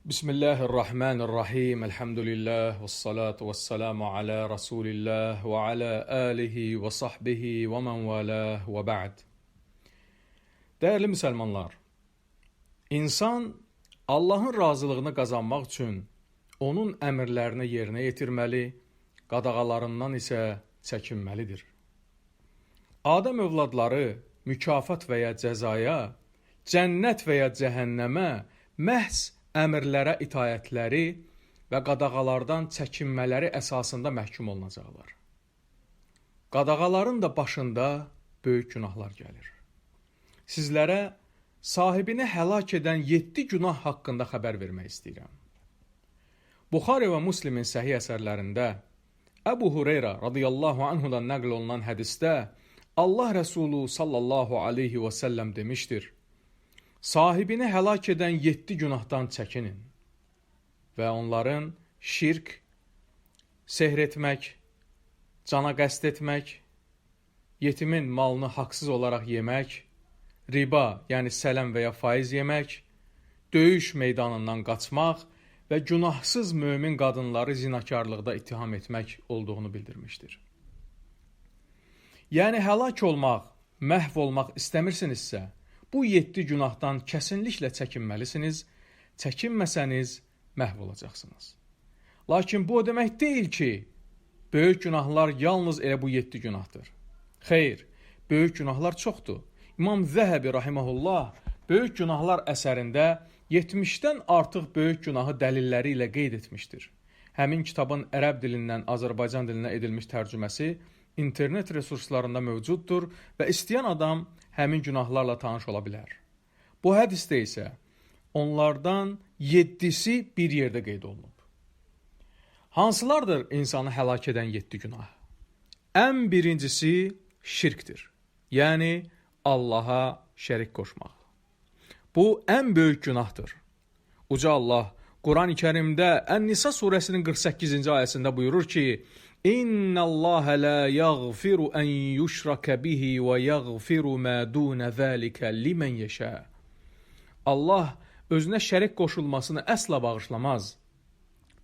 Bismillahirrahmanirrahim. Elhamdülillah ve salatu ve selamu ala Resulillah ve ala alihi ve sahbihi ve men valah ve ba'd. Değerli müsəlmanlar, insan Allahın razılığını qazanmaq üçün onun əmrlərini yerinə yetirməli, qadağalarından isə çəkinməlidir. Adəm övladları mükafat və ya cəzaya, cənnət və ya cəhənnəmə məhz əmrlərə itayətləri və qadağalardan çəkinmələri əsasında məhkum olunacaqlar. Qadağaların da başında böyük günahlar gəlir. Sizlərə sahibini həlak edən 7 günah haqqında xəbər vermək istəyirəm. Buxari və Müslimin səhih əsərlərində Əbu Hüreyrə radiyallahu anhudan nəql olunan hədisdə Allah Rəsulu sallallahu aleyhi və səlləm demişdir: sahibini həlak edən 7 günahdan çəkinin və onların şirk, sehr etmək, cana qəsd etmək, yetimin malını haqsız olaraq yemək, riba, yəni sələm və ya faiz yemək, döyüş meydanından qaçmaq və günahsız mömin qadınları zinakarlıqda ittiham etmək olduğunu bildirmişdir. Yəni həlak olmaq, məhv olmaq istəmirsinizsə, bu 7 günahdan kəsinliklə çəkinməlisiniz, çəkinməsəniz məhv olacaqsınız. Lakin bu o demək deyil ki, böyük günahlar yalnız elə bu 7 günahdır. Xeyr, böyük günahlar çoxdur. İmam Zəhəbi rahiməhullah böyük günahlar əsərində 70-dən artıq böyük günahı dəlilləri ilə qeyd etmişdir. Həmin kitabın ərəb dilindən Azərbaycan dilinə edilmiş tərcüməsi internet resurslarında mövcuddur və istəyən adam həmin günahlarla tanış ola bilər. Bu hədisdə isə onlardan 7-si bir yerdə qeyd olunub. Hansılardır insanı həlak edən 7 günah? Ən birincisi şirkdir. Yəni Allaha şərik qoşmaq. Bu ən böyük günahdır. Uca Allah Quran-ı Kərimdə Ən-Nisa surəsinin 48-ci ayəsində buyurur ki: İnna Allaha la yaghfiru an yushraka bihi və yaghfiru ma dun zalika limen yasha. Allah özünə şərik qoşulmasını əsla bağışlamaz.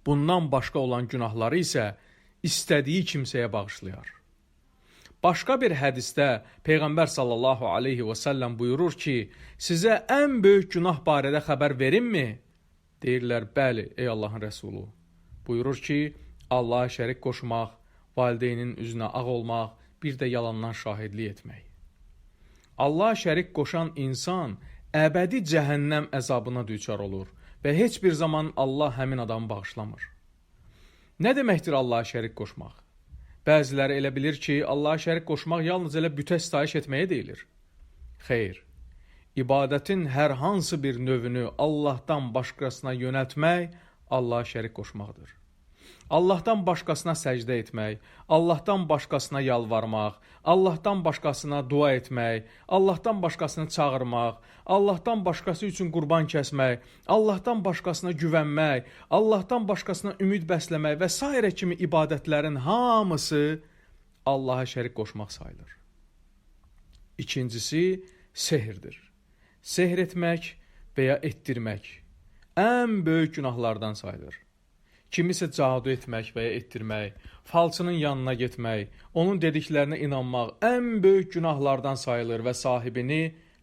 Bundan başqa olan günahları isə istədiyi kimsəyə bağışlayar. Başqa bir hədisdə Peyğəmbər sallallahu aleyhi və səlləm buyurur ki, sizə ən böyük günah barədə xəbər verimmi? Deyirlər, bəli, ey Allahın Rəsulu. Buyurur ki, Allaha şərik qoşmaq, valideynin üzünə ağ olmaq, bir də yalandan şahidlik etmək. Allaha şərik qoşan insan əbədi cəhənnəm əzabına düçar olur və heç bir zaman Allah həmin adamı bağışlamır. Nə deməkdir Allaha şərik qoşmaq? Bəziləri elə bilir ki, Allaha şərik qoşmaq yalnız elə bütə sitayiş etməyə deyilir. Xeyr, ibadətin hər hansı bir növünü Allahdan başqasına yönəltmək Allaha şərik qoşmaqdır. Allahdan başqasına səcdə etmək, Allahdan başqasına yalvarmaq, Allahdan başqasına dua etmək, Allahdan başqasını çağırmaq, Allahdan başqası üçün qurban kəsmək, Allahdan başqasına güvənmək, Allahdan başqasına ümid bəsləmək və s. kimi ibadətlərin hamısı Allaha şərik qoşmaq sayılır. İkincisi sehirdir. Sehr etmək və ya etdirmək ən böyük günahlardan sayılır. Kimisə cadu etmək və ya etdirmək, falçının yanına getmək, onun dediklərinə inanmaq ən böyük günahlardan sayılır və sahibini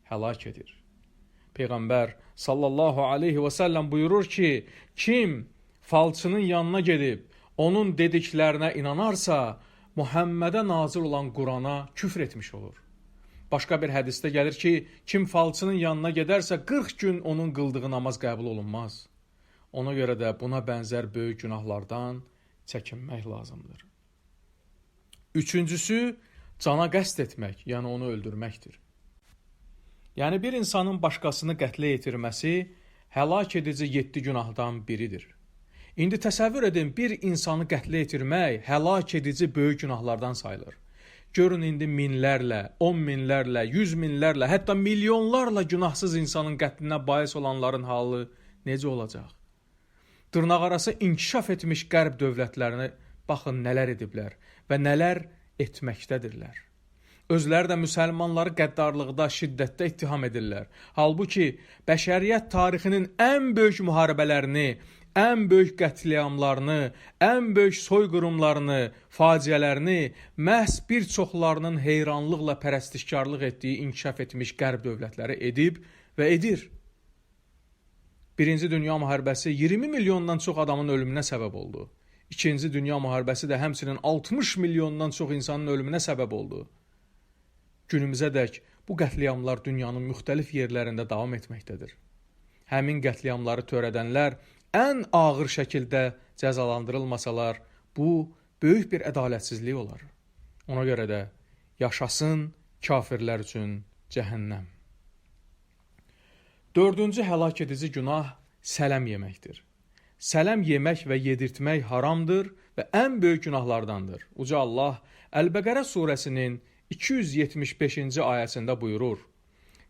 həlak edir. Peyğəmbər sallallahu aleyhi və səlləm buyurur ki, kim falçının yanına gedib onun dediklərinə inanarsa, Muhammədə nazil olan Qurana küfr etmiş olur. Başqa bir hədisdə gəlir ki, kim falçının yanına gedərsə 40 gün onun qıldığı namaz qəbul olunmaz. Ona görə də buna bənzər böyük günahlardan çəkinmək lazımdır. Üçüncüsü, cana qəsd etmək, yəni onu öldürməkdir. Yəni bir insanın başqasını qətlə yetirməsi həlak edici 7 günahdan biridir. İndi təsəvvür edin, bir insanı qətlə yetirmək həlak edici böyük günahlardan sayılır. Görün indi minlərlə, 10 minlərlə, 100 minlərlə, hətta milyonlarla günahsız insanın qətlinə bais olanların halı necə olacaq? Dırnaqarası inkişaf etmiş qərb dövlətlərini baxın nələr ediblər və nələr etməkdədirlər. Özləri də müsəlmanları qəddarlıqda, şiddətdə ittiham edirlər. Halbuki bəşəriyyət tarixinin ən böyük müharibələrini, ən böyük qətliamlarını, ən böyük soyqırımlarını, faciələrini məhz bir çoxlarının heyranlıqla pərəstişkarlıq etdiyi inkişaf etmiş qərb dövlətləri edib və edir. Birinci Dünya müharibəsi 20 milyondan çox adamın ölümünə səbəb oldu. İkinci Dünya müharibəsi də həmçinin 60 milyondan çox insanın ölümünə səbəb oldu. Günümüzədək bu qətliamlar dünyanın müxtəlif yerlərində davam etməkdədir. Həmin qətliamları törədənlər ən ağır şəkildə cəzalandırılmasalar, bu böyük bir ədalətsizlik olar. Ona görə də yaşasın kafirlər üçün cəhənnəm. Dördüncü həlak edici günah sələm yeməkdir. Sələm yemək və yedirtmək haramdır və ən böyük günahlardandır. Uca Allah Əl-Bəqərə surəsinin 275-ci ayəsində buyurur: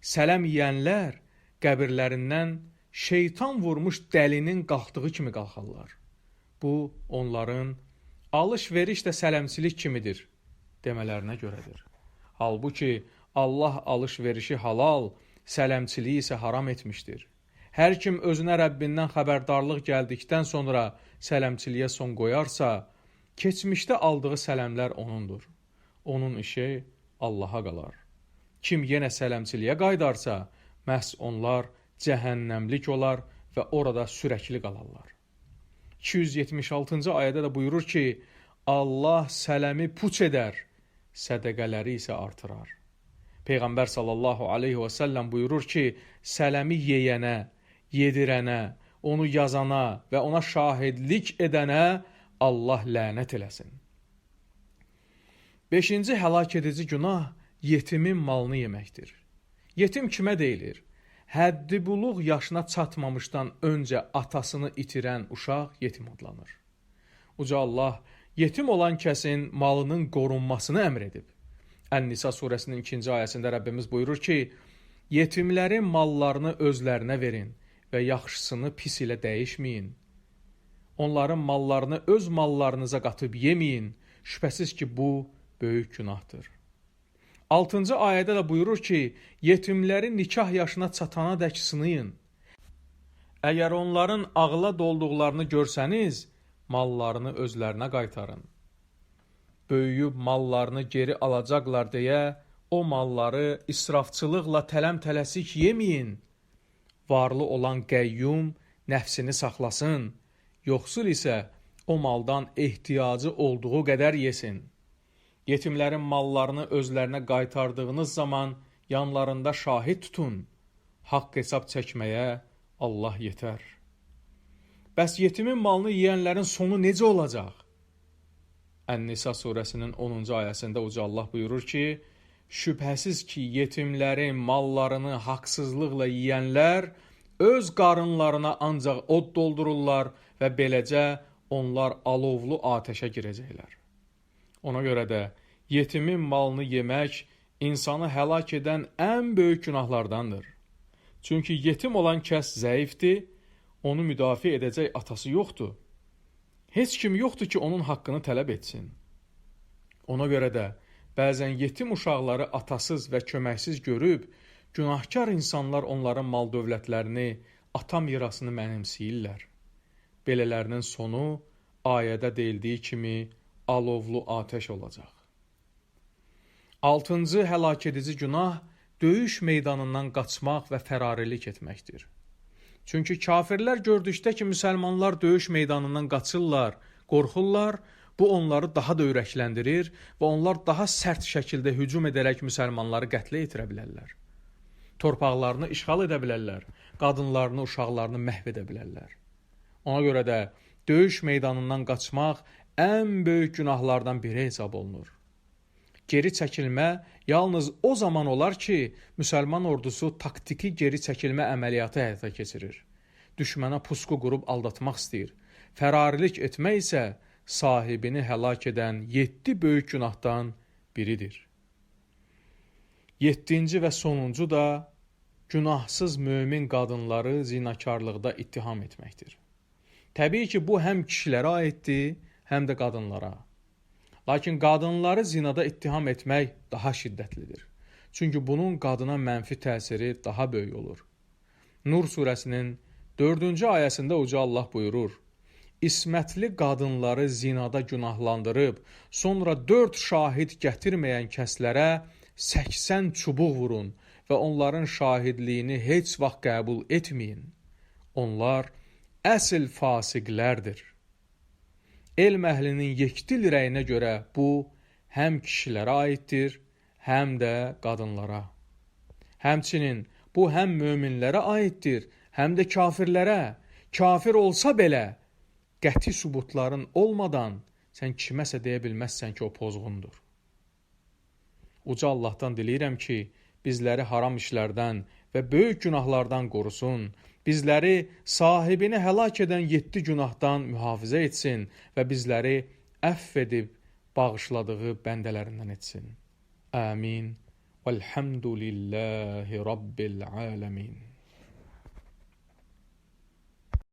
Sələm yeyənlər qəbirlərindən şeytan vurmuş dəlinin qalxdığı kimi qalxarlar. Bu, onların alış-veriş də sələmçilik kimidir demələrinə görədir. Halbuki Allah alış-verişi halal, sələmçiliyi isə haram etmişdir. Hər kim özünə Rəbbindən xəbərdarlıq gəldikdən sonra sələmçiliyə son qoyarsa, keçmişdə aldığı sələmlər onundur. Onun işi Allaha qalar. Kim yenə sələmçiliyə qaydarsa, məhz onlar cəhənnəmlik olar və orada sürəkli qalarlar. 276-cı ayədə də buyurur ki, Allah sələmi puç edər, sədəqələri isə artırar. Peyğəmbər sallallahu aleyhi və səlləm buyurur ki, sələmi yeyənə, yedirənə, onu yazana və ona şahidlik edənə Allah lənət eləsin. 5-ci həlak edici günah yetimin malını yeməkdir. Yetim kimə deyilir? Həddi buluğ yaşına çatmamışdan öncə atasını itirən uşaq yetim adlanır. Uca Allah yetim olan kəsin malının qorunmasını əmr edib. Ən-Nisa surəsinin 2-ci ayəsində Rəbbimiz buyurur ki, yetimlərin mallarını özlərinə verin və yaxşısını pis ilə dəyişməyin. Onların mallarını öz mallarınıza qatıb yeməyin, şübhəsiz ki, bu böyük günahdır. 6-cı ayədə də buyurur ki, yetimləri nikah yaşına çatana dək sınayın. Əgər onların ağla dolduqlarını görsəniz, mallarını özlərinə qaytarın. Böyüyüb mallarını geri alacaqlar deyə, o malları israfçılıqla tələm-tələsik yeməyin. Varlı olan qəyyum nəfsini saxlasın, yoxsul isə o maldan ehtiyacı olduğu qədər yesin. Yetimlərin mallarını özlərinə qaytardığınız zaman yanlarında şahid tutun. Haqq hesab çəkməyə Allah yetər. Bəs yetimin malını yeyənlərin sonu necə olacaq? Ən-Nisa surəsinin 10-cu ayəsində Uca Allah buyurur ki, şübhəsiz ki, yetimlərin mallarını haqsızlıqla yeyənlər öz qarınlarına ancaq od doldururlar və beləcə onlar alovlu atəşə girəcəklər. Ona görə də yetimin malını yemək insanı həlak edən ən böyük günahlardandır. Çünki yetim olan kəs zəifdir, onu müdafiə edəcək atası yoxdur. Heç kim yoxdur ki, onun haqqını tələb etsin. Ona görə də bəzən yetim uşaqları atasız və köməksiz görüb, günahkar insanlar onların mal dövlətlərini, ata mirasını mənimsəyirlər. Belələrinin sonu ayədə deyildiyi kimi alovlu atəş olacaq. 6-cı həlak edici günah döyüş meydanından qaçmaq və fərarilik etməkdir. Çünki kafirlər gördükdə ki, müsəlmanlar döyüş meydanından qaçırlar, qorxurlar, bu onları daha da ürəkləndirir və onlar daha sərt şəkildə hücum edərək müsəlmanları qətlə yetirə bilərlər. Torpaqlarını işğal edə bilərlər, qadınlarını, uşaqlarını məhv edə bilərlər. Ona görə də döyüş meydanından qaçmaq ən böyük günahlardan biri hesab olunur. Geri çəkilmə yalnız o zaman olar ki, müsəlman ordusu taktiki geri çəkilmə əməliyyatı həyata keçirir. Düşmənə pusqu qurub aldatmaq istəyir. Fərarilik etmək isə sahibini həlak edən 7 böyük günahdan biridir. 7-ci və sonuncu da günahsız mömin qadınları zinakarlıqda ittiham etməkdir. Təbii ki, bu həm kişilərə aiddir, həm də qadınlara. Lakin qadınları zinada ittiham etmək daha şiddətlidir. Çünki bunun qadına mənfi təsiri daha böyük olur. Nur surəsinin 4-cü ayəsində Uca Allah buyurur: İsmətli qadınları zinada günahlandırıb, sonra 4 şahid gətirməyən kəslərə 80 çubuq vurun və onların şahidliyini heç vaxt qəbul etməyin. Onlar əsl fasiqlərdir. Elm əhlinin yekdil rəyinə görə bu, həm kişilərə aiddir, həm də qadınlara. Həmçinin bu, həm möminlərə aiddir, həm də kafirlərə. Kafir olsa belə, qəti sübutların olmadan sən kiməsə deyə bilməzsən ki, o pozğundur. Uca Allahdan diləyirəm ki, bizləri haram işlərdən və böyük günahlardan qorusun, bizləri sahibini həlak edən 7 günahdan mühafizə etsin və bizləri əfv edib bağışladığı bəndələrindən etsin. Amin. Velhamdülillahi Rabbil alemin.